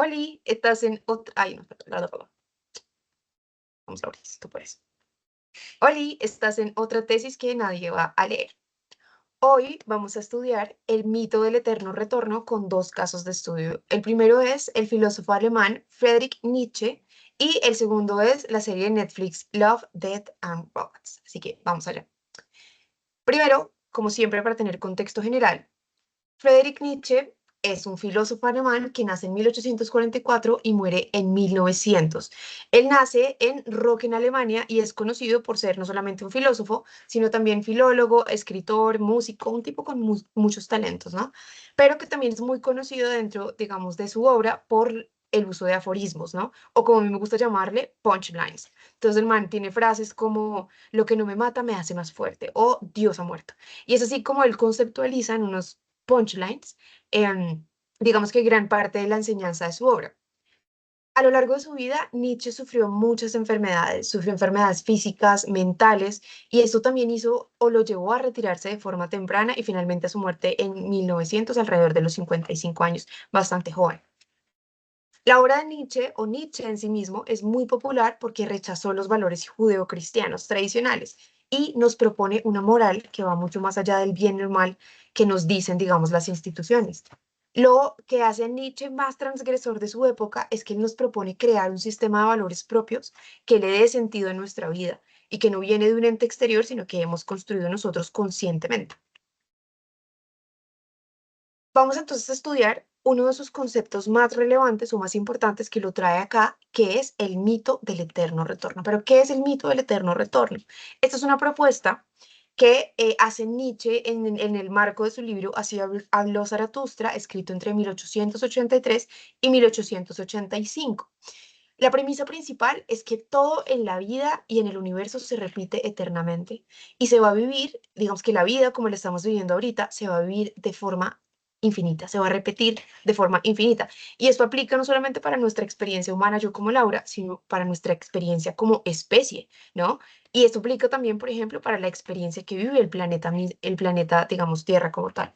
Oli, estás en otra. Ay, no, perdón. Vamos, Laura, tú puedes. Oli, estás en otra tesis que nadie va a leer. Hoy vamos a estudiar el mito del eterno retorno con dos casos de estudio. El primero es el filósofo alemán Friedrich Nietzsche y el segundo es la serie de Netflix Love, Death and Robots. Así que vamos allá. Primero, como siempre, para tener contexto general, Friedrich Nietzsche es un filósofo alemán que nace en 1844 y muere en 1900. Él nace en Rocken, Alemania, y es conocido por ser no solamente un filósofo, sino también filólogo, escritor, músico, un tipo con muchos talentos, ¿no? Pero que también es muy conocido dentro, digamos, de su obra por el uso de aforismos, ¿no? O como a mí me gusta llamarle, punchlines. Entonces el man tiene frases como lo que no me mata me hace más fuerte o Dios ha muerto. Y es así como él conceptualiza en unos punchlines, digamos que gran parte de la enseñanza de su obra. A lo largo de su vida, Nietzsche sufrió muchas enfermedades, sufrió enfermedades físicas, mentales, y esto también hizo o lo llevó a retirarse de forma temprana y finalmente a su muerte en 1900, alrededor de los 55 años, bastante joven. La obra de Nietzsche, o Nietzsche en sí mismo, es muy popular porque rechazó los valores judeocristianos tradicionales y nos propone una moral que va mucho más allá del bien y el mal que nos dicen, digamos, las instituciones. Lo que hace a Nietzsche más transgresor de su época es que él nos propone crear un sistema de valores propios que le dé sentido a nuestra vida y que no viene de un ente exterior, sino que hemos construido nosotros conscientemente. Vamos entonces a estudiar uno de sus conceptos más relevantes o más importantes que lo trae acá, que es el mito del eterno retorno. Pero, ¿qué es el mito del eterno retorno? Esta es una propuesta que hace Nietzsche en el marco de su libro Así habló Zaratustra, escrito entre 1883 y 1885. La premisa principal es que todo en la vida y en el universo se repite eternamente y se va a vivir, digamos que la vida como la estamos viviendo ahorita, se va a vivir de forma infinita, se va a repetir de forma infinita. Y esto aplica no solamente para nuestra experiencia humana, yo como Laura, sino para nuestra experiencia como especie, ¿no? Y esto aplica también, por ejemplo, para la experiencia que vive el planeta, digamos, Tierra como tal.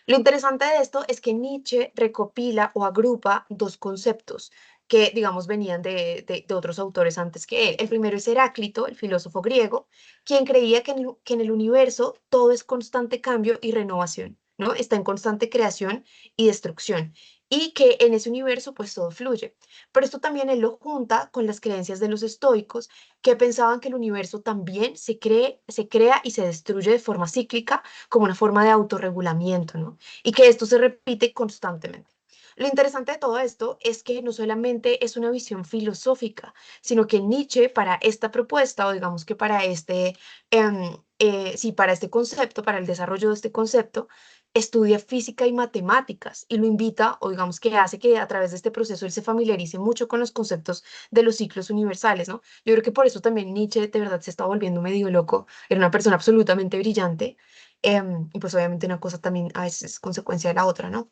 Lo interesante de esto es que Nietzsche recopila o agrupa dos conceptos que, digamos, venían de otros autores antes que él. El primero es Heráclito, el filósofo griego, quien creía que en el universo todo es constante cambio y renovación, ¿no? Está en constante creación y destrucción, y que en ese universo pues todo fluye. Pero esto también él lo junta con las creencias de los estoicos, que pensaban que el universo también se crea y se destruye de forma cíclica como una forma de autorregulamiento, ¿no? Y que esto se repite constantemente. Lo interesante de todo esto es que no solamente es una visión filosófica, sino que Nietzsche para esta propuesta, o digamos que para sí, para este concepto, para el desarrollo de este concepto, estudia física y matemáticas y lo invita, o digamos que hace que a través de este proceso él se familiarice mucho con los conceptos de los ciclos universales, ¿no? Yo creo que por eso también Nietzsche de verdad se está volviendo medio loco, era una persona absolutamente brillante, y pues obviamente una cosa también a veces es consecuencia de la otra, ¿no?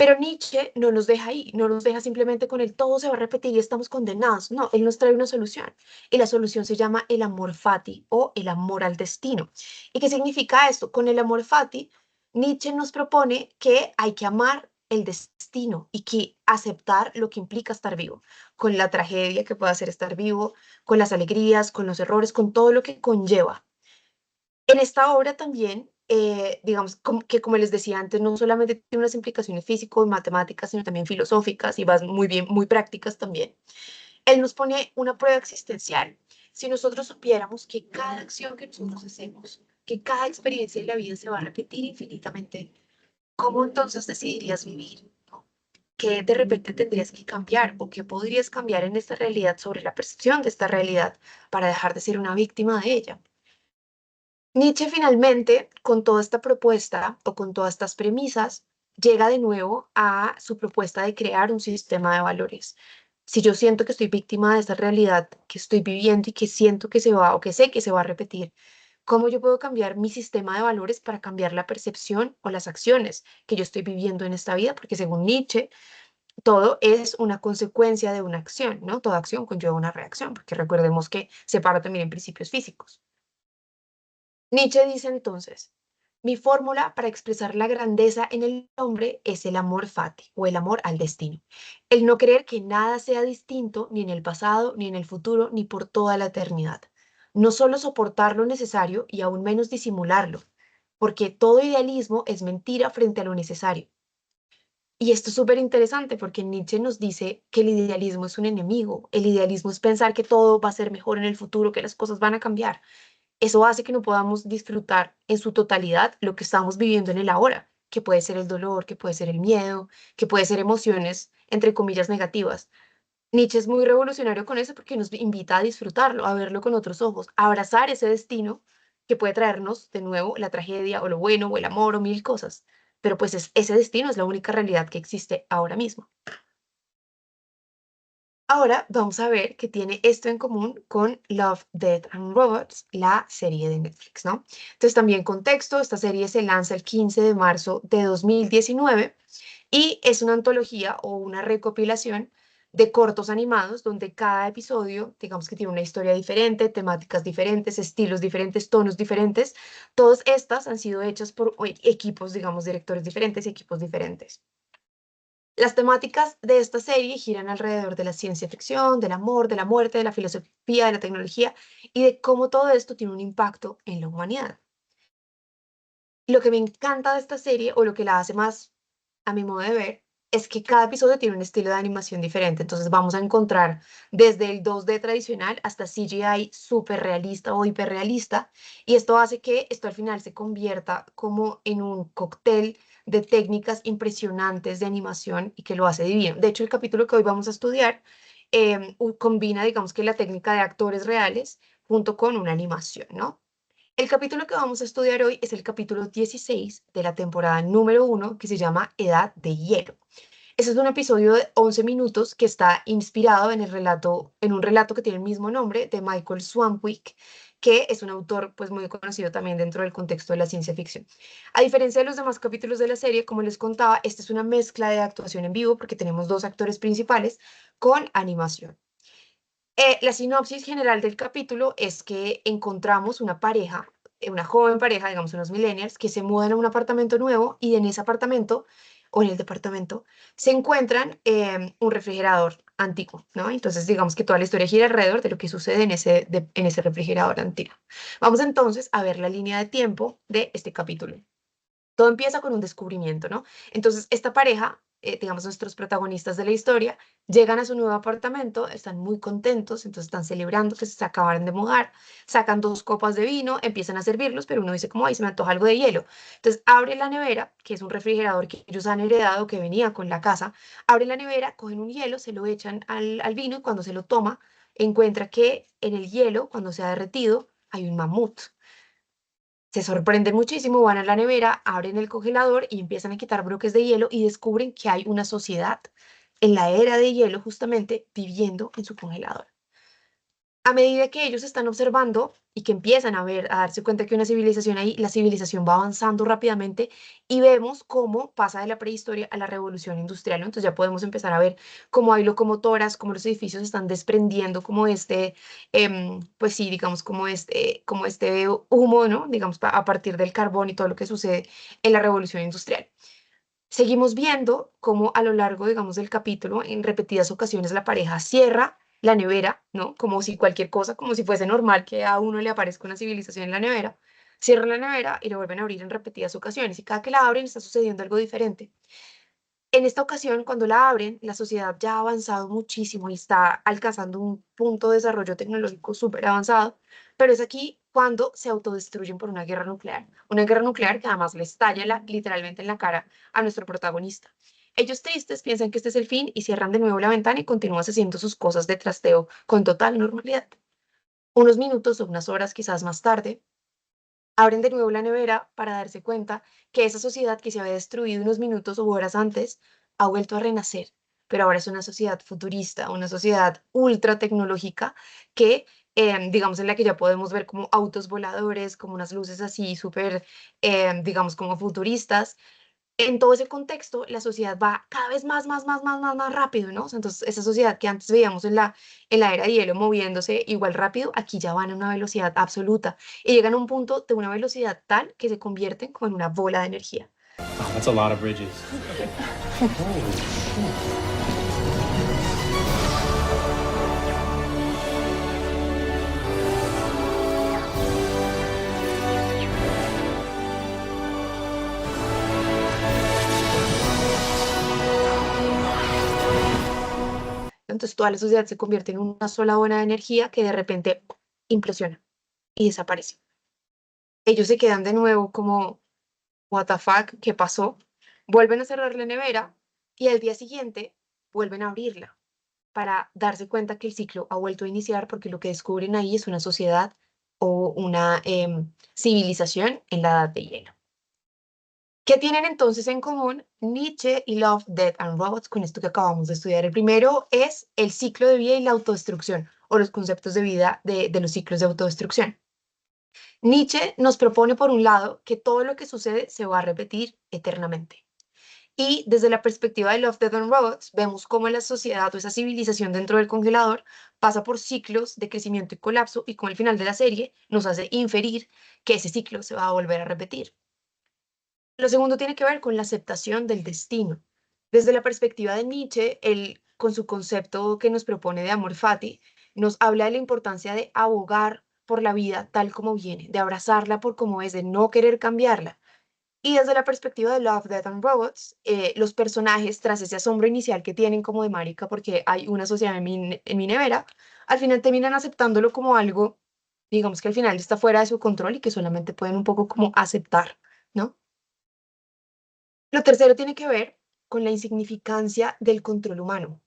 Pero Nietzsche no nos deja ahí, no nos deja simplemente con el todo se va a repetir y estamos condenados. No, él nos trae una solución. Y la solución se llama el amor fati o el amor al destino. ¿Y qué significa esto? Con el amor fati, Nietzsche nos propone que hay que amar el destino y que aceptar lo que implica estar vivo, con la tragedia que puede ser estar vivo, con las alegrías, con los errores, con todo lo que conlleva. En esta obra también, digamos, que como les decía antes, no solamente tiene unas implicaciones físico y matemáticas, sino también filosóficas y vas muy bien, muy prácticas también. Él nos pone una prueba existencial. Si nosotros supiéramos que cada acción que nosotros hacemos, que cada experiencia en la vida se va a repetir infinitamente, ¿cómo entonces decidirías vivir? ¿No? ¿Qué de repente tendrías que cambiar o qué podrías cambiar en esta realidad sobre la percepción de esta realidad para dejar de ser una víctima de ella? Nietzsche finalmente, con toda esta propuesta o con todas estas premisas, llega de nuevo a su propuesta de crear un sistema de valores. Si yo siento que estoy víctima de esta realidad que estoy viviendo y que siento que se va o que sé que se va a repetir, ¿cómo yo puedo cambiar mi sistema de valores para cambiar la percepción o las acciones que yo estoy viviendo en esta vida? Porque según Nietzsche, todo es una consecuencia de una acción, ¿no? Toda acción conlleva una reacción, porque recordemos que se para también en principios físicos. Nietzsche dice entonces, Mi fórmula para expresar la grandeza en el hombre es el amor fati o el amor al destino. El no creer que nada sea distinto ni en el pasado, ni en el futuro, ni por toda la eternidad. No solo soportar lo necesario y aún menos disimularlo, porque todo idealismo es mentira frente a lo necesario. Y esto es súper interesante porque Nietzsche nos dice que el idealismo es un enemigo. El idealismo es pensar que todo va a ser mejor en el futuro, que las cosas van a cambiar. Eso hace que no podamos disfrutar en su totalidad lo que estamos viviendo en el ahora, que puede ser el dolor, que puede ser el miedo, que puede ser emociones, entre comillas, negativas. Nietzsche es muy revolucionario con eso porque nos invita a disfrutarlo, a verlo con otros ojos, a abrazar ese destino que puede traernos de nuevo la tragedia o lo bueno o el amor o mil cosas. Pero pues ese destino es la única realidad que existe ahora mismo. Ahora vamos a ver que tiene esto en común con Love, Death and Robots, la serie de Netflix, ¿no? Entonces también contexto, esta serie se lanza el 15 de marzo de 2019 y es una antología o una recopilación de cortos animados donde cada episodio, digamos que tiene una historia diferente, temáticas diferentes, estilos diferentes, tonos diferentes. Todas estas han sido hechas por equipos, digamos, directores diferentes y equipos diferentes. Las temáticas de esta serie giran alrededor de la ciencia ficción, del amor, de la muerte, de la filosofía, de la tecnología y de cómo todo esto tiene un impacto en la humanidad. Lo que me encanta de esta serie, o lo que la hace más a mi modo de ver, es que cada episodio tiene un estilo de animación diferente. Entonces vamos a encontrar desde el 2D tradicional hasta CGI súper realista o hiperrealista. Y esto hace que esto al final se convierta como en un cóctel de técnicas impresionantes de animación y que lo hace divino. De hecho, el capítulo que hoy vamos a estudiar combina, digamos que la técnica de actores reales junto con una animación, ¿no? El capítulo que vamos a estudiar hoy es el capítulo 16 de la temporada número 1 que se llama Edad de Hielo. Este es un episodio de 11 minutos que está inspirado en el relato, en un relato que tiene el mismo nombre de Michael Swanwick, que es un autor pues muy conocido también dentro del contexto de la ciencia ficción. A diferencia de los demás capítulos de la serie, como les contaba, esta es una mezcla de actuación en vivo porque tenemos dos actores principales con animación. La sinopsis general del capítulo es que encontramos una pareja, una joven pareja, digamos unos millennials, que se mudan a un apartamento nuevo y en ese apartamento o en el departamento se encuentran un refrigerador antiguo, ¿no? Entonces digamos que toda la historia gira alrededor de lo que sucede en ese refrigerador antiguo. Vamos entonces a ver la línea de tiempo de este capítulo. Todo empieza con un descubrimiento, ¿no? Entonces, esta pareja, digamos, nuestros protagonistas de la historia, llegan a su nuevo apartamento, están muy contentos, entonces están celebrando que se acabaron de mudar, sacan dos copas de vino, empiezan a servirlos, pero uno dice, como, ay, se me antoja algo de hielo. Entonces, abre la nevera, que es un refrigerador que ellos han heredado, que venía con la casa, abre la nevera, cogen un hielo, se lo echan al vino y cuando se lo toma, encuentra que en el hielo, cuando se ha derretido, hay un mamut. Se sorprenden muchísimo, van a la nevera, abren el congelador y empiezan a quitar bloques de hielo y descubren que hay una sociedad en la era de hielo justamente viviendo en su congelador. A medida que ellos están observando y que empiezan a ver, a darse cuenta que hay una civilización ahí, la civilización va avanzando rápidamente y vemos cómo pasa de la prehistoria a la revolución industrial, ¿no? Entonces ya podemos empezar a ver cómo hay locomotoras, cómo los edificios están desprendiendo como pues sí, digamos, como este humo, ¿no? Digamos, a partir del carbón y todo lo que sucede en la revolución industrial. Seguimos viendo cómo a lo largo, digamos, del capítulo, en repetidas ocasiones la pareja cierra la nevera, ¿no? Como si cualquier cosa, como si fuese normal que a uno le aparezca una civilización en la nevera. Cierran la nevera y la vuelven a abrir en repetidas ocasiones y cada que la abren está sucediendo algo diferente. En esta ocasión, cuando la abren, la sociedad ya ha avanzado muchísimo y está alcanzando un punto de desarrollo tecnológico súper avanzado, pero es aquí cuando se autodestruyen por una guerra nuclear que además le estalla literalmente en la cara a nuestro protagonista. Ellos tristes piensan que este es el fin y cierran de nuevo la ventana y continúan haciendo sus cosas de trasteo con total normalidad. Unos minutos o unas horas quizás más tarde, abren de nuevo la nevera para darse cuenta que esa sociedad que se había destruido unos minutos o horas antes ha vuelto a renacer, pero ahora es una sociedad futurista, una sociedad ultra tecnológica que, digamos, en la que ya podemos ver como autos voladores, como unas luces así súper, digamos, como futuristas. En todo ese contexto, la sociedad va cada vez más rápido, ¿no? O sea, entonces, esa sociedad que antes veíamos en la era de hielo moviéndose igual rápido, aquí ya van a una velocidad absoluta y llegan a un punto de una velocidad tal que se convierten como en una bola de energía. Wow, that's a lot of bridges. Holy shit. Entonces, toda la sociedad se convierte en una sola bola de energía que de repente implosiona y desaparece. Ellos se quedan de nuevo como, what the fuck, ¿qué pasó? Vuelven a cerrar la nevera y al día siguiente vuelven a abrirla para darse cuenta que el ciclo ha vuelto a iniciar porque lo que descubren ahí es una sociedad o una civilización en la edad de hielo. ¿Qué tienen entonces en común Nietzsche y Love, Death and Robots con esto que acabamos de estudiar? El primero es el ciclo de vida y la autodestrucción o los conceptos de vida de los ciclos de autodestrucción. Nietzsche nos propone, por un lado, que todo lo que sucede se va a repetir eternamente. Y desde la perspectiva de Love, Death and Robots, vemos cómo la sociedad o esa civilización dentro del congelador pasa por ciclos de crecimiento y colapso y como el final de la serie nos hace inferir que ese ciclo se va a volver a repetir. Lo segundo tiene que ver con la aceptación del destino. Desde la perspectiva de Nietzsche, él, con su concepto que nos propone de amor fati, nos habla de la importancia de abogar por la vida tal como viene, de abrazarla por como es, de no querer cambiarla. Y desde la perspectiva de Love, Death and Robots, los personajes, tras ese asombro inicial que tienen como de marica, porque hay una sociedad en mi nevera, al final terminan aceptándolo como algo, digamos que al final está fuera de su control y que solamente pueden un poco como aceptar, ¿no? Lo tercero tiene que ver con la insignificancia del control humano.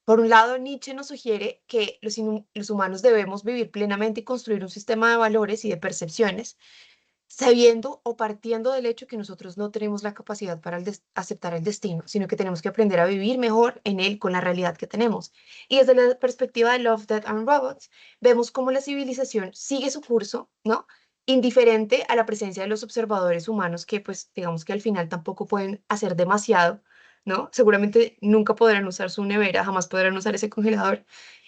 Por un lado, Nietzsche nos sugiere que los humanos debemos vivir plenamente y construir un sistema de valores y de percepciones, sabiendo o partiendo del hecho que nosotros no tenemos la capacidad para aceptar el destino, sino que tenemos que aprender a vivir mejor en él con la realidad que tenemos. Y desde la perspectiva de Love, Death and Robots, vemos cómo la civilización sigue su curso, ¿no? Indiferente a la presencia de los observadores humanos que, pues, digamos que al final tampoco pueden hacer demasiado, ¿no? Seguramente nunca podrán usar su nevera, jamás podrán usar ese congelador,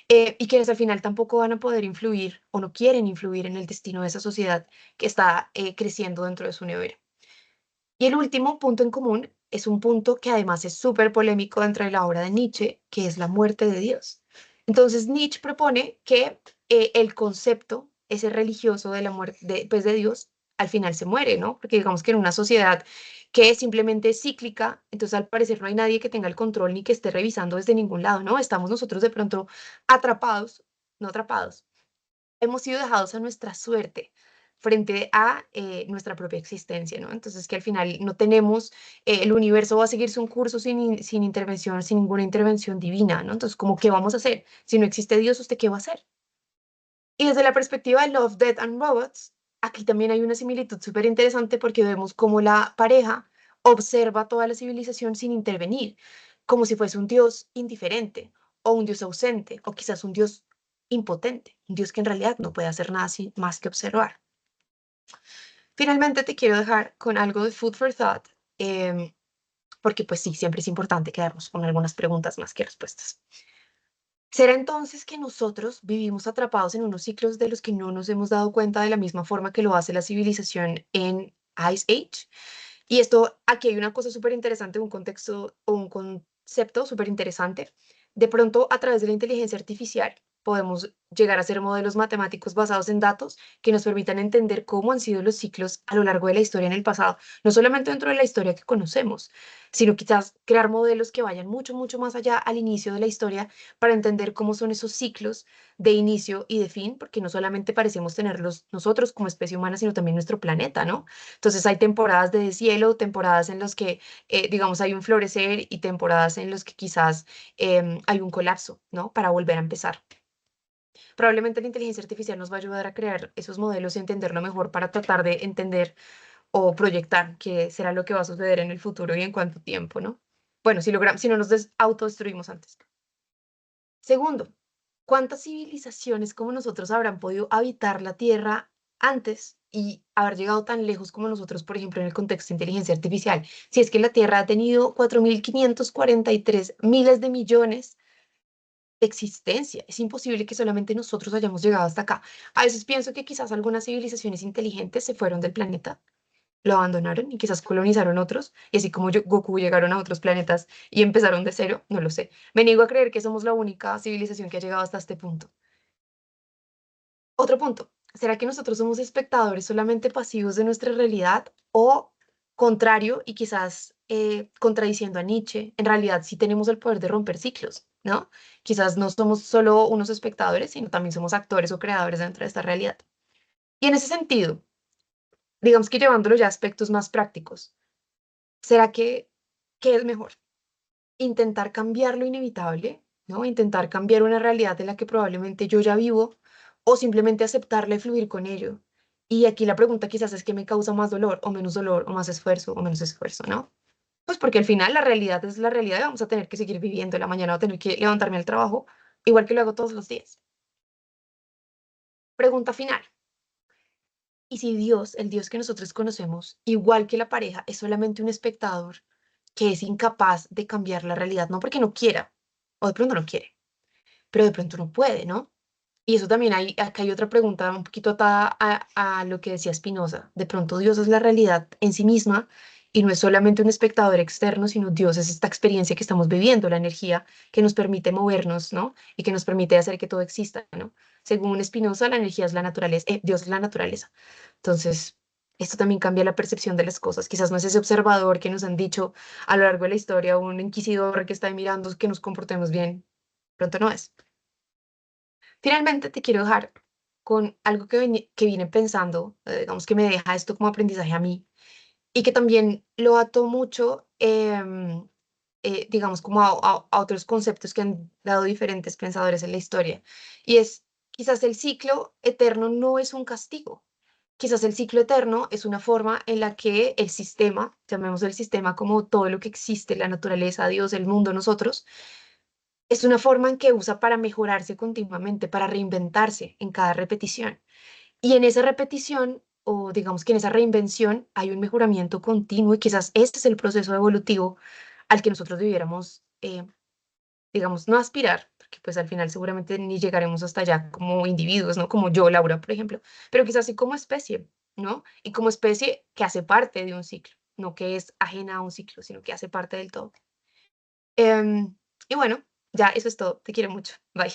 y quienes al final tampoco van a poder influir o no quieren influir en el destino de esa sociedad que está creciendo dentro de su nevera. Y el último punto en común es un punto que además es súper polémico dentro de la obra de Nietzsche, que es la muerte de Dios. Entonces Nietzsche propone que el concepto, ese religioso de la muerte pues, de Dios, al final se muere, ¿no? Porque digamos que en una sociedad que es simplemente cíclica, entonces al parecer no hay nadie que tenga el control ni que esté revisando desde ningún lado, ¿no? Estamos nosotros de pronto atrapados, no atrapados, hemos sido dejados a nuestra suerte frente a nuestra propia existencia, ¿no? Entonces que al final no tenemos, el universo va a seguirse un curso sin intervención, sin ninguna intervención divina, ¿no? Entonces, ¿cómo qué vamos a hacer? Si no existe Dios, ¿usted qué va a hacer? Y desde la perspectiva de Love, Death and Robots, aquí también hay una similitud súper interesante porque vemos cómo la pareja observa toda la civilización sin intervenir, como si fuese un Dios indiferente o un Dios ausente o quizás un Dios impotente, un Dios que en realidad no puede hacer nada más que observar. Finalmente te quiero dejar con algo de food for thought, porque pues sí, siempre es importante quedarnos con algunas preguntas más que respuestas. ¿Será entonces que nosotros vivimos atrapados en unos ciclos de los que no nos hemos dado cuenta de la misma forma que lo hace la civilización en Ice Age? Y esto, aquí hay una cosa súper interesante, un contexto o un concepto súper interesante. De pronto, a través de la inteligencia artificial, podemos llegar a hacer modelos matemáticos basados en datos que nos permitan entender cómo han sido los ciclos a lo largo de la historia en el pasado, no solamente dentro de la historia que conocemos, sino quizás crear modelos que vayan mucho más allá al inicio de la historia para entender cómo son esos ciclos de inicio y de fin, porque no solamente parecemos tenerlos nosotros como especie humana, sino también nuestro planeta, ¿no? Entonces hay temporadas de deshielo, temporadas en las que, digamos, hay un florecer y temporadas en las que quizás hay un colapso, ¿no? Para volver a empezar. Probablemente la inteligencia artificial nos va a ayudar a crear esos modelos y entenderlo mejor para tratar de entender o proyectar qué será lo que va a suceder en el futuro y en cuánto tiempo, ¿no? Bueno, si no nos autodestruimos antes. Segundo, ¿cuántas civilizaciones como nosotros habrán podido habitar la Tierra antes y haber llegado tan lejos como nosotros, por ejemplo, en el contexto de inteligencia artificial. Si es que la Tierra ha tenido 4.543 miles de millones de existencia, es imposible que solamente nosotros hayamos llegado hasta acá. A veces pienso que quizás algunas civilizaciones inteligentes se fueron del planeta, lo abandonaron y quizás colonizaron otros, y así como Goku llegaron a otros planetas y empezaron de cero, no lo sé. Me niego a creer que somos la única civilización que ha llegado hasta este punto. Otro punto, ¿será que nosotros somos espectadores solamente pasivos de nuestra realidad o contrario y quizás contradiciendo a Nietzsche, en realidad sí tenemos el poder de romper ciclos, ¿no? Quizás no somos solo unos espectadores, sino también somos actores o creadores dentro de esta realidad. Y en ese sentido, digamos que llevándolo ya a aspectos más prácticos, ¿será que qué es mejor? Intentar cambiar lo inevitable, ¿no? Intentar cambiar una realidad en la que probablemente yo ya vivo o simplemente aceptarla y fluir con ello. Y aquí la pregunta quizás es qué me causa más dolor o más esfuerzo o menos esfuerzo, ¿no? Pues porque al final la realidad es la realidad y vamos a tener que seguir viviendo. La mañana voy a tener que levantarme al trabajo, igual que lo hago todos los días. Pregunta final. ¿Y si Dios, el Dios que nosotros conocemos, igual que la pareja, es solamente un espectador que es incapaz de cambiar la realidad, no porque no quiera, o de pronto no quiere, pero de pronto no puede, ¿no? Y eso también acá hay otra pregunta un poquito atada a lo que decía Spinoza. De pronto Dios es la realidad en sí misma y no es solamente un espectador externo, sino Dios es esta experiencia que estamos viviendo, la energía que nos permite movernos, ¿no? Y que nos permite hacer que todo exista, ¿no? Según Spinoza, la energía es la naturaleza, Dios es la naturaleza. Entonces, esto también cambia la percepción de las cosas. Quizás no es ese observador que nos han dicho a lo largo de la historia, un inquisidor que está ahí mirando que nos comportemos bien. Pronto no es. Finalmente, te quiero dejar con algo que vine pensando, digamos que me deja esto como aprendizaje a mí y que también lo ato mucho, digamos, como a otros conceptos que han dado diferentes pensadores en la historia. Y es, quizás el ciclo eterno no es un castigo. Quizás el ciclo eterno es una forma en la que el sistema, llamemos el sistema como todo lo que existe, la naturaleza, Dios, el mundo, nosotros, es una forma en que usa para mejorarse continuamente, para reinventarse en cada repetición. Y en esa repetición, o digamos que en esa reinvención, hay un mejoramiento continuo y quizás este es el proceso evolutivo al que nosotros debiéramos, digamos, no aspirar, porque pues al final seguramente ni llegaremos hasta allá como individuos, ¿no? Como yo, Laura, por ejemplo, pero quizás sí como especie, ¿no? Y como especie que hace parte de un ciclo, no que es ajena a un ciclo, sino que hace parte del todo. Y bueno, ya eso es todo. Te quiero mucho. Bye.